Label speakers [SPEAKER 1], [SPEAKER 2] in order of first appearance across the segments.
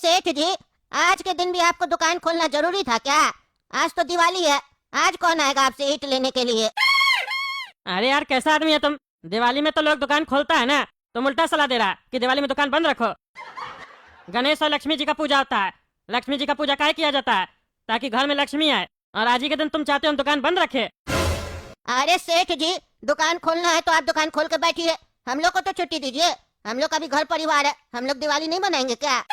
[SPEAKER 1] सेठ जी, आज के दिन भी आपको दुकान खोलना जरूरी था क्या? आज तो दिवाली है, आज कौन आएगा आपसे ईंट लेने के लिए?
[SPEAKER 2] अरे यार कैसा आदमी है तुम। दिवाली में तो लोग दुकान खोलता है ना, तुम उल्टा सलाह दे रहा है कि दिवाली में दुकान बंद रखो। गणेश और लक्ष्मी जी का पूजा होता है। लक्ष्मी जी का पूजा काहे किया जाता है? ताकि घर में लक्ष्मी आए। और आज ही के दिन तुम चाहते हो हम दुकान बंद रखे?
[SPEAKER 1] अरे सेठ जी, दुकान खोलना है तो आप दुकान खोल के बैठिए, हम लोग को तो छुट्टी दीजिए। हम लोग का भी घर परिवार है, हम लोग दिवाली नहीं मनाएंगे क्या?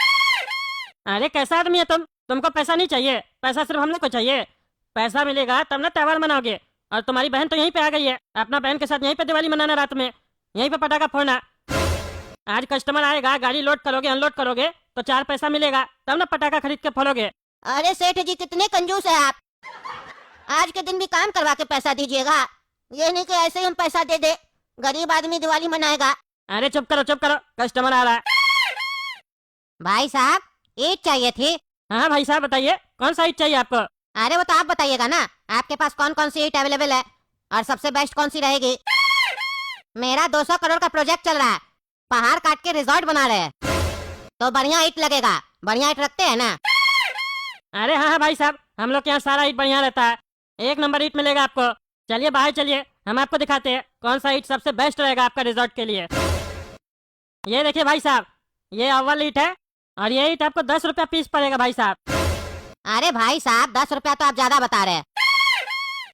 [SPEAKER 2] अरे कैसा आदमी है तुम। तुमको पैसा नहीं चाहिए, पैसा सिर्फ हम लोग को चाहिए। पैसा मिलेगा तब ना त्योहार मनाओगे। और तुम्हारी बहन तो यहीं पे आ गई है, अपना बहन के साथ यहीं पे दिवाली मनाना, रात में यहीं पे पटाखा फोड़ना। आज कस्टमर आएगा, गाड़ी लोड करोगे अनलोड करोगे तो 4 पैसा मिलेगा, तब ना पटाखा खरीद के फोड़ोगे।
[SPEAKER 1] अरे सेठ जी, कितने कंजूस है आप। आज के दिन भी काम करवा के पैसा दीजिएगा, ये नहीं कि ऐसे ही हम पैसा दे दे। गरीब आदमी दिवाली मनाएगा।
[SPEAKER 2] अरे चुप करो, कस्टमर आ रहा है।
[SPEAKER 1] भाई साहब, ईंट चाहिए थी।
[SPEAKER 2] हाँ भाई साहब बताइए, कौन सा ईंट चाहिए आपको?
[SPEAKER 1] अरे वो तो आप बताइएगा ना, आपके पास कौन कौन सी ईंट अवेलेबल है और सबसे बेस्ट कौन सी रहेगी। मेरा 200 करोड़ का प्रोजेक्ट चल रहा है, पहाड़ काट के रिजॉर्ट बना रहे हैं, तो बढ़िया ईंट लगेगा। बढ़िया ईंट रखते हैं ना?
[SPEAKER 2] अरे हाँ भाई साहब, हम लोग के यहाँ सारा ईंट बढ़िया रहता है, 1 नंबर ईंट मिलेगा आपको। चलिए बाहर चलिए, हम आपको दिखाते हैं कौन सा ईंट सबसे बेस्ट रहेगा आपका रिजॉर्ट के लिए। ये देखिए भाई साहब, ये अव्वल ईंट है और ये ईंट आपको 10 रुपया पीस पड़ेगा भाई साहब।
[SPEAKER 1] अरे भाई साहब, 10 रुपया तो आप ज्यादा बता रहे हैं।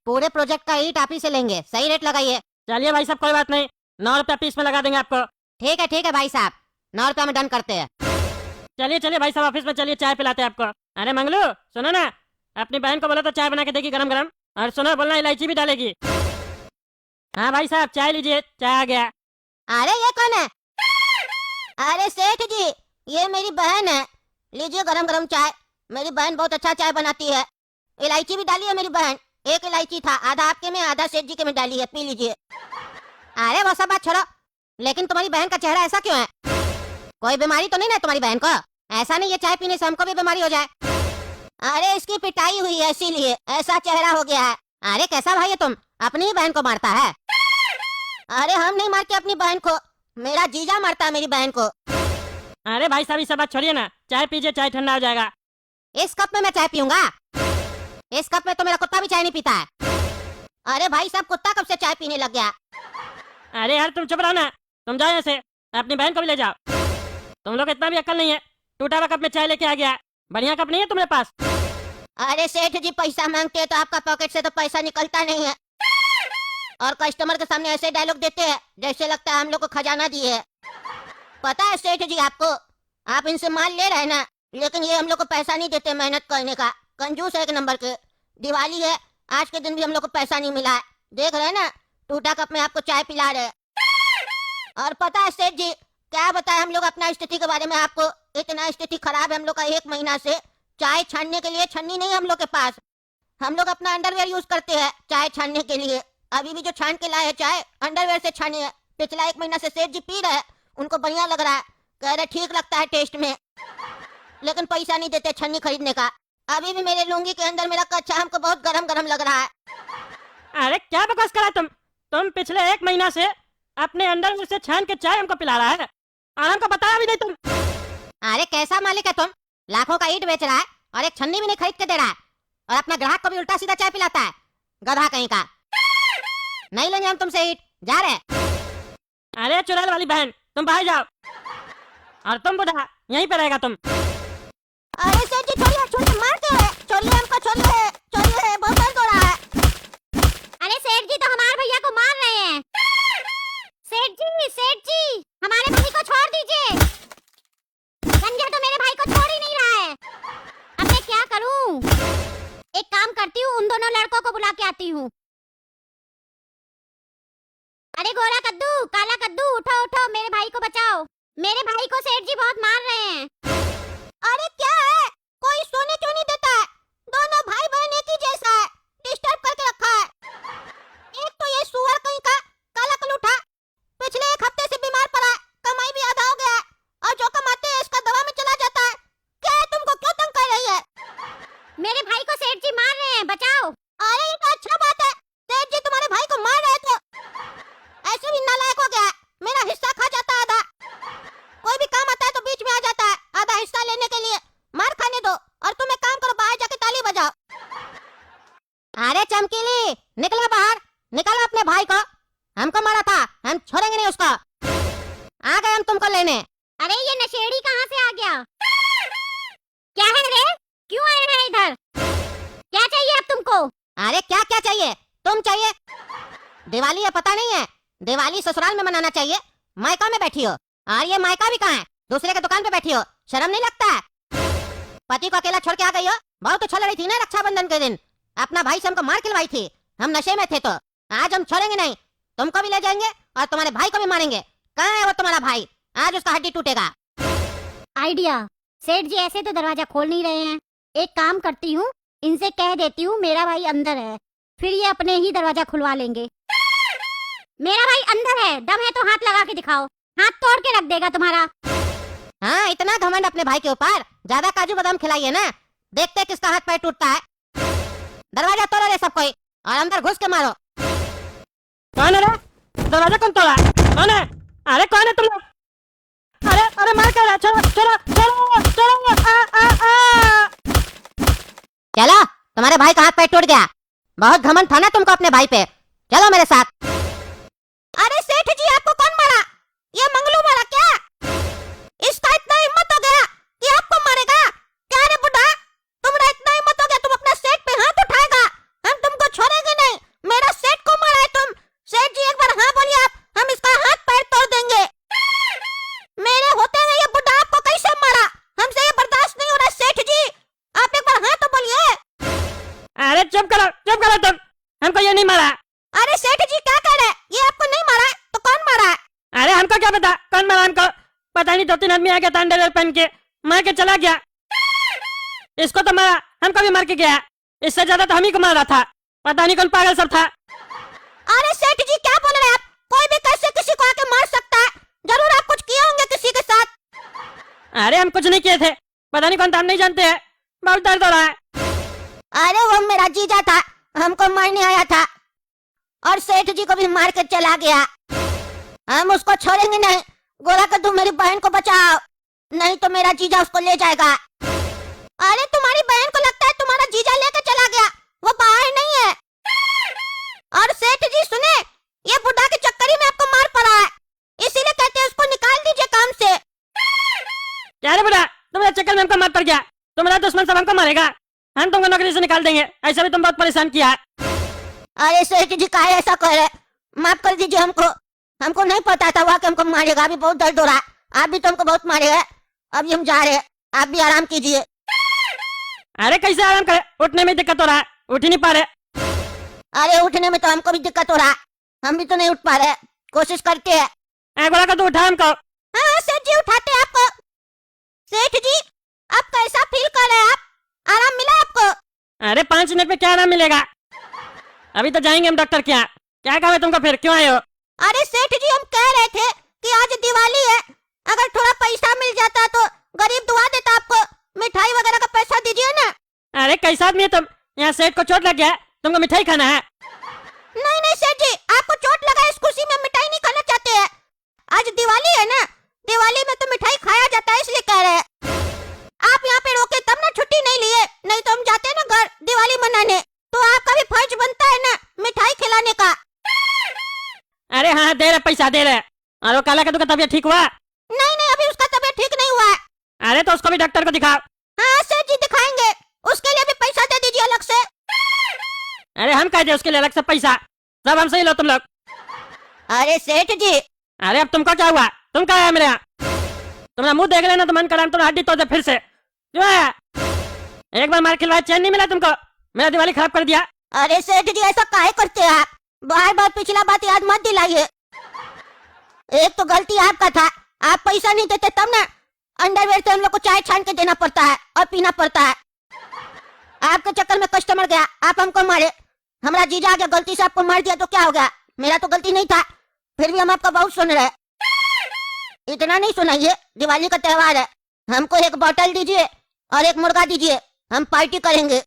[SPEAKER 1] पूरे प्रोजेक्ट का ईंट आप ही से लेंगे, सही रेट लगाइए।
[SPEAKER 2] चलिए भाई साहब कोई बात नहीं, 9 रुपया पीस में लगा देंगे आपको।
[SPEAKER 1] ठीक है भाई साहब, 9 रुपया में डन करते हैं।
[SPEAKER 2] चलिए भाई साहब ऑफिस में चलिए, चाय पिलाते हैं आपको। अरे मंगलू सुनो ना, अपनी बहन को बोला तो चाय बना के देगी गरम गरम। और सुनो, बोलना इलायची भी डालेगी। हाँ भाई साहब चाय लीजिए, चाय आ गया।
[SPEAKER 1] अरे ये कौन है? अरे सेठ जी, ये मेरी बहन है, लीजिए गरम गरम चाय। मेरी बहन बहुत अच्छा चाय बनाती है। इलायची भी डाली है मेरी बहन, 1 इलायची था, आधा आपके में आधा सेठ जी के में डाली है, पी लीजिए। अरे वो सब बात छोड़ो, लेकिन तुम्हारी बहन का चेहरा ऐसा क्यों है? कोई बीमारी तो नहीं ना तुम्हारी बहन को? ऐसा नहीं ये चाय पीने से हमको भी बीमारी हो जाए। अरे इसकी पिटाई हुई है इसीलिए ऐसा चेहरा हो गया है। अरे कैसा भाई है तुम, अपनी ही बहन को मारता है? अरे हम नहीं मारते अपनी बहन को, मेरा जीजा मारता है मेरी बहन को।
[SPEAKER 2] अरे भाई साहब ये सब बात छोड़िए ना, चाय पीजिए, चाय ठंडा हो जाएगा।
[SPEAKER 1] इस कप में मैं चाय पीऊंगा? इस कप में तो मेरा कुत्ता भी चाय नहीं पीता है। अरे भाई साहब, कुत्ता कब से चाय पीने लग गया?
[SPEAKER 2] अरे यार तुम चुप रहो ना, तुम जाओ यहाँ से, अपनी बहन को भी ले जाओ। तुम लोग इतना भी अक्ल नहीं है, टूटा हुआ कप में चाय लेके आ गया। बढ़िया कप नहीं है तुम्हारे पास?
[SPEAKER 1] अरे सेठ जी, पैसा मांगते हैं तो आपका पॉकेट से तो पैसा निकलता नहीं है, और कस्टमर के सामने ऐसे डायलॉग देते हैं जैसे लगता है हम लोग को खजाना दिए है। पता है सेठ जी आपको, आप इनसे माल ले रहे हैं ना, लेकिन ये हम लोग को पैसा नहीं देते मेहनत करने का। कंजूस है 1 नंबर के। दिवाली है, आज के दिन भी हम लोग को पैसा नहीं मिला है। देख रहे हैं ना, टूटा कप में आपको चाय पिला रहे। और पता है सेठ जी, क्या बताएं हम लोग अपना स्थिति के बारे में आपको। इतना स्थिति खराब है हम लोग का, 1 महीना से चाय छानने के लिए छन्नी नहीं है हम लोग के पास। हम लोग अपना अंडरवेयर यूज करते हैं चाय छानने के लिए। अभी भी जो छान के लाए चाय अंडरवेयर से छानी है। पिछला 1 महीना से सेठ जी पी रहे हैं, उनको बढ़िया लग रहा है, कह रहे ठीक लगता है टेस्ट में, लेकिन पैसा नहीं देते छन्नी खरीदने का। अभी भी मेरे लुंगी के अंदर मेरा कच्चा हमको बहुत गरम गरम लग रहा है।
[SPEAKER 2] अरे क्या बकवास करा तुम पिछले 1 महीना से अपने अंडरवेयर से छान के चाय हमको पिला रहा है और हमको बताया भी नहीं तुम।
[SPEAKER 1] अरे कैसा मालिक है तुम, लाखों का ईंट बेच रहा है और एक छन्नी भी नहीं खरीद के दे रहा है, और अपना ग्राहक को भी उल्टा सीधा चाय पिलाता है, गधा कहीं का। नहीं लेंगे हम तुमसे ईंट, जा रहे।
[SPEAKER 2] अरे चुड़ैल वाली बहन, तुम बाहर जाओ, और तुम बुढ़ा यहीं पे रहेगा तुम।
[SPEAKER 1] अरे सेठ जी छोड़िए, मारते हैं, छोड़िए हमको, छोड़िए, बहुत दर्द हो रहा है।
[SPEAKER 3] अरे सेठ जी तो हमारे भैया को मार रहे हैं। सेठ जी हमारे भाई को छोड़ दीजिए, संजय तो मेरे भाई को छोड़ ही नहीं रहा है। अब मैं क्या करूं? एक काम करती हूँ, उन दोनों लड़कों को बुला के आती हूँ। अरे गोरा कद्दू, काला कद्दू, उठो उठो, मेरे भाई को बचाओ। मेरे भाई को सेठ जी बहुत मार रहे हैं।
[SPEAKER 1] अरे क्या है, कोई सोने क्यों नहीं देता है? दोनों भाई बहन एक ही जैसा है, डिस्टर्ब करके रखा है। एक तो ये सुअर कहीं का काला कलूठा पिछले 1 हफ्ते से बीमार पड़ा है, कमाई भी आधा हो गया है, और जो कमाते हैं इसका दवा में चला जाता है। क्या है, तुमको क्यों तंग कर रही है?
[SPEAKER 3] मेरे भाई को सेठ जी मार रहे हैं, बचाओ।
[SPEAKER 1] अरे ये तो अच्छा बात है, सेठ जी तुम्हारे भाई को मार रहे थे। ऐसे भी नालायक हो गया है, मेरा हिस्सा खा जाता है आधा। कोई भी काम आता है तो बीच में आ जाता है, निकलो बाहर, निकालो अपने भाई को। हमको मारा था, हम छोड़ेंगे नहीं उसको। आ गए हम तुमको लेने।
[SPEAKER 3] अरे ये नशेड़ी कहाँ से आ गया? क्या है रे, क्यों आए हैं इधर? क्या चाहिए अब तुमको?
[SPEAKER 1] अरे क्या क्या चाहिए? तुम चाहिए? दिवाली है, पता नहीं है? दिवाली ससुराल में मनाना चाहिए, मायका में बैठी हो। और ये मायका भी कहाँ है? दूसरे के दुकान पे बैठी हो, शर्म नहीं लगता है? पति को अकेला छोड़ के आ गई हो। बहुत अच्छा लड़ी थी ना रक्षाबंधन के दिन, अपना भाई से हमको मार खिलवाई थी। हम नशे में थे। तो आज हम छोड़ेंगे नहीं, तुमको भी ले जाएंगे और तुम्हारे भाई को भी मारेंगे। कहाँ है वो तुम्हारा भाई? आज उसका हड्डी टूटेगा।
[SPEAKER 3] आइडिया। सेठ जी ऐसे तो दरवाजा खोल नहीं रहे हैं। एक काम करती हूँ, इनसे कह देती हूँ मेरा भाई अंदर है, फिर ये अपने ही दरवाजा खुलवा लेंगे। मेरा भाई अंदर है, दम है तो हाथ लगा के दिखाओ, हाथ तोड़ के रख देगा तुम्हारा।
[SPEAKER 1] हाँ, इतना घमंड अपने भाई के ऊपर? ज्यादा काजू बादाम खिलाइए ना, देखते किसका हाथ पैर टूटता है। दरवाजा तोड़ो रे सब कोई, और अंदर घुस के मारो।
[SPEAKER 2] कौन है रे? दरवाजा कौन तोड़ा? कौन है? अरे कौन है तुम लोग? अरे अरे मार कर, चलो चलो चलो चलो, आ आ आ।
[SPEAKER 1] चलो, तुम्हारे भाई का हाथ पैर टूट गया। बहुत घमंड था ना तुमको अपने भाई पे। चलो मेरे साथ। अरे सेठ जी, आपको कौन मारा? ये मंगलू मारा क्या? इसका इतना हिम्मत हो गया कि आपको मारेगा? क्या रे बुढ़ा, तुम्हारा इतना हिम्मत हो गया तुम अपना सेठ पे हाथ उठाएगा? हम तुमको छोड़ेंगे नहीं। मेरा सेठ को मारा है तुम। सेठ जी एक बार हाँ बोलिए आप, हम इसका हाथ पैर तोड़ देंगे। मेरे होते हुए ये बुढ़ा आपको कैसे मारा? हमसे ये बर्दाश्त नहीं हो रहा सेठ जी, आप एक बार हाँ तो बोलिए।
[SPEAKER 2] अरे चुप करो तुम, हमको ये नहीं मारा।
[SPEAKER 1] अरे सेठ जी क्या कह रहे हैं? ये आपको नहीं मारा तो कौन मारा है?
[SPEAKER 2] अरे हमको क्या पता कौन मारा हमको? पता नहीं, 2-3 आदमी आ गया था अंडरवेयर पहन के, मार के चला गया। इसको तो मारा, हमको भी मार के गया। इससे ज्यादा तो हम ही को मारा था। पता नहीं कौन पागल सब था।
[SPEAKER 1] अरे सेठ जी क्या बोल रहे हैं आप? कोई भी कैसे किसी को आके मार सकता है? जरूर आप कुछ किए होंगे किसी के साथ।
[SPEAKER 2] अरे हम कुछ नहीं किए थे, पता नहीं कौन था, हम नहीं जानते हैं। बहुत दर्द हो रहा है।
[SPEAKER 1] अरे वो मेरा जीजा था, हमको मारने आया था और सेठ जी को भी मार के चला गया। हम उसको छोड़ेंगे नहीं। गोरा कर तुम मेरी बहन को बचाओ, नहीं तो मेरा जीजा उसको ले जाएगा। अरे तुम्हारी बहन को लगता है तुम्हारा जीजा लेके चला गया, वो बाहर नहीं है। और सेठ जी सुने, ये बुढ़ा के चक्कर ही में आपको मार पड़ा है, इसीलिए कहते हैं उसको निकाल दीजिए काम से।
[SPEAKER 2] क्या रे बुढ़ा, तुम्हारे चक्कर में हमको मार पड़ गया? तुम्हारा दुश्मन सब हमको मारेगा, हम तुमको नौकरी से निकाल देंगे। ऐसा भी तुम बहुत परेशान किया है।
[SPEAKER 1] अरे सेठ जी काहे ऐसा कर रहे? माफ कर दीजिए हमको नहीं पता था वहाँ के हमको मारेगा। अभी बहुत दर्द हो रहा है, आप भी तुमको बहुत मारेगा। अभी हम जा रहे हैं, आप भी आराम कीजिए।
[SPEAKER 2] अरे कैसे आराम करे, उठने में दिक्कत हो रहा है, उठ ही नहीं पा रहे।
[SPEAKER 1] अरे उठने में तो हमको भी दिक्कत हो रहा है, हम भी तो नहीं उठ पा रहे, कोशिश करते हैं।
[SPEAKER 2] बोला तो उठा हमको।
[SPEAKER 1] हाँ सेठ जी उठाते हैं आपको। सेठ जी आप कैसा फील कर रहे हैं? आप आराम मिला आपको?
[SPEAKER 2] अरे 5 मिनट में क्या आराम मिलेगा? अभी तो जाएंगे हम डॉक्टर के यहाँ। क्या काम है तुमको, फिर क्यों आए हो?
[SPEAKER 1] अरे सेठ जी हम कह रहे थे कि आज दिवाली है, अगर थोड़ा पैसा मिल जाता तो गरीब दुआ देता आपको, मिठाई वगैरह का पैसा दीजिए ना।
[SPEAKER 2] अरे कैसा आदमी है तुम? यहाँ सेठ को चोट लग गया है, तुमको मिठाई खाना है?
[SPEAKER 1] नहीं नहीं सेठ जी, आपको चोट लगा इस खुशी में मिठाई नहीं खाना चाहते हैं। आज दिवाली है ना, दिवाली में तो मिठाई खाया जाता है, इसलिए कह रहे हैं। आप यहाँ पे रोके तब ना छुट्टी नहीं लिए, नहीं तो हम जाते ना घर दिवाली मनाने, तो आपका भी फर्ज बनता है ना मिठाई खिलाने का।
[SPEAKER 2] अरे हाँ दे रहे, पैसा दे रहे। और वो काला कद्दू का तबीयत ठीक हुआ?
[SPEAKER 1] नहीं नहीं अभी उसका तबीयत ठीक नहीं हुआ है।
[SPEAKER 2] अरे तो उसको भी डॉक्टर को दिखाओ।
[SPEAKER 1] हाँ सेठ जी दिखाएंगे, उसके लिए भी पैसा दे दीजिए अलग से।
[SPEAKER 2] अरे हम कह दे उसके लिए अलग से पैसा, सब हमसे ही लो तुम लोग।
[SPEAKER 1] अरे सेठ जी।
[SPEAKER 2] अरे अब तुमको क्या हुआ, तुम क्या आया मेरे यहाँ? तुम्हारा मुंह देख लेना तो मन करा तुम्हारा हड्डी तोड़ दे फिर से। क्यों आया? एक बार मार खिलवाया, चैन नहीं मिला तुमको, मेरा दिवाली खराब कर दिया।
[SPEAKER 1] अरे सेठ जी ऐसा काहे करते हैं आप? बार बार पिछला बात याद मत दिलाइए। एक तो गलती आपका था, आप पैसा नहीं देते तब ना अंडरवेयर से हम लोग को चाय छान के देना पड़ता है और पीना पड़ता है। आपके चक्कर में कस्टमर गया, आप हमको मारे। हमारा जीजा आ गया, गलती से आपको मार दिया तो क्या हो गया? मेरा तो गलती नहीं था, फिर भी हम आपका बहुत सुन रहे। इतना नहीं सुनाइए, दिवाली का त्योहार है। हमको एक बोतल दीजिए और एक मुर्गा दीजिए, हम पार्टी करेंगे।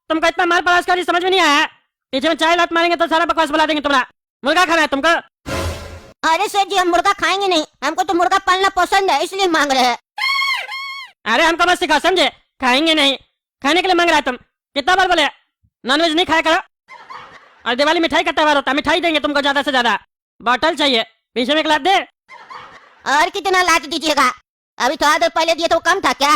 [SPEAKER 2] तुमको इतना मार पड़ास कर समझ में नहीं आया? पीछे में चाय लात मारेंगे तो सारा बकवास बुला देंगे तुम्हारा। मुर्गा खाना है तुमको?
[SPEAKER 1] अरे सेठ जी हम मुर्गा खाएंगे नहीं, हमको तो मुर्गा पालना पसंद है, इसलिए मांग रहे हैं।
[SPEAKER 2] अरे हमको मत सिखाओ, समझे? खाएंगे नहीं, खाने के लिए मांग रहा है तुम। कितना बार बोले नॉनवेज नहीं खाया करो। और दिवाली मिठाई का त्योहार होता है, मिठाई देंगे तुमको ज्यादा से ज्यादा। बॉटल चाहिए, पीछे में एक लात दे।
[SPEAKER 1] और कितना लाच दीजिएगा? अभी थोड़ा देर पहले दिए तो कम था क्या?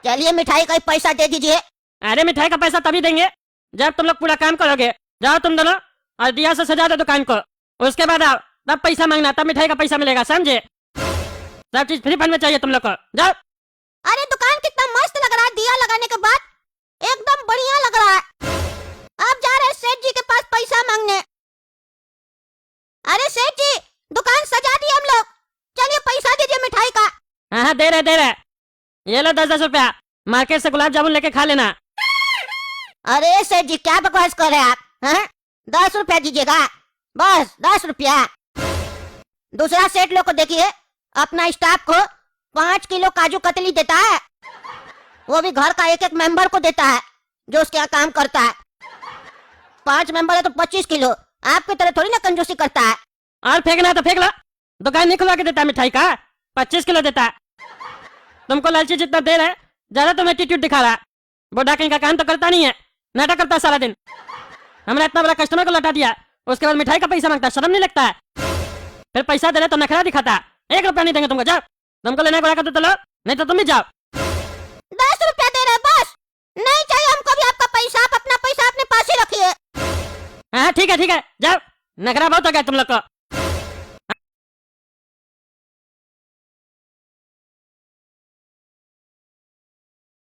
[SPEAKER 1] चलिए मिठाई का पैसा दे दीजिए।
[SPEAKER 2] अरे मिठाई का पैसा तभी देंगे जब तुम लोग पूरा काम करोगे। जाओ तुम दोनों और दिया से सजा दो दुकान को, उसके बाद आओ, तब पैसा मांगना, तब मिठाई का पैसा मिलेगा, समझे? सब चीज फ्री फंड में चाहिए तुम लोग को, जाओ।
[SPEAKER 1] अरे दुकान कितना मस्त लग रहा है दिया लगाने के बाद, एकदम बढ़िया लग रहा है। अब जा रहे हैं सेठ जी के पास पैसा मांगने। अरे सेठ जी, दुकान सजा दी हम लोग, चलिए पैसा दीजिए मिठाई का।
[SPEAKER 2] हाँ दे रहे। ये लो 10-10 रुपया, मार्केट से गुलाब जामुन लेके खा लेना।
[SPEAKER 1] अरे सेठ जी क्या बकवास कर रहे हैं आप? हैं? 10 रुपया दीजिएगा, बस 10 रुपया। दूसरा सेठ लोग को देखिए, अपना स्टाफ को 5 किलो काजू कतली देता है, वो भी घर का एक मेंबर को देता है जो उसके यहाँ काम करता है। 5 मेंबर है तो 25 किलो, आपकी तरह थोड़ी ना कंजूसी करता है।
[SPEAKER 2] और फेंकना तो फेंक लो, दुकान नहीं खुलवा के देता मिठाई का, 25 किलो देता। तुमको लालची जितना दे रहा है, ज्यादा तुम एटीट्यूड दिखा रहा है। बुढ़ा कहीं का काम तो करता नहीं है, नाटक करता सारा दिन। हमने इतना बड़ा कस्टमर को लौटा दिया, उसके बाद मिठाई का पैसा मांगता, शर्म नहीं लगता है? फिर पैसा दे रहे तो नखरा दिखाता, 1 रुपया नहीं देंगे तुमको, जाओ। तुमको लेने को तो लो, नहीं तो तुम भी जाओ।
[SPEAKER 1] 10 रुपया दे रहे बस, नहीं चाहिए हमको भी आपका पैसा, आप अपना पैसा अपने पास ही रखिए।
[SPEAKER 2] हाँ ठीक है, जाओ, नखरा बहुत हो गया तुम लोग को।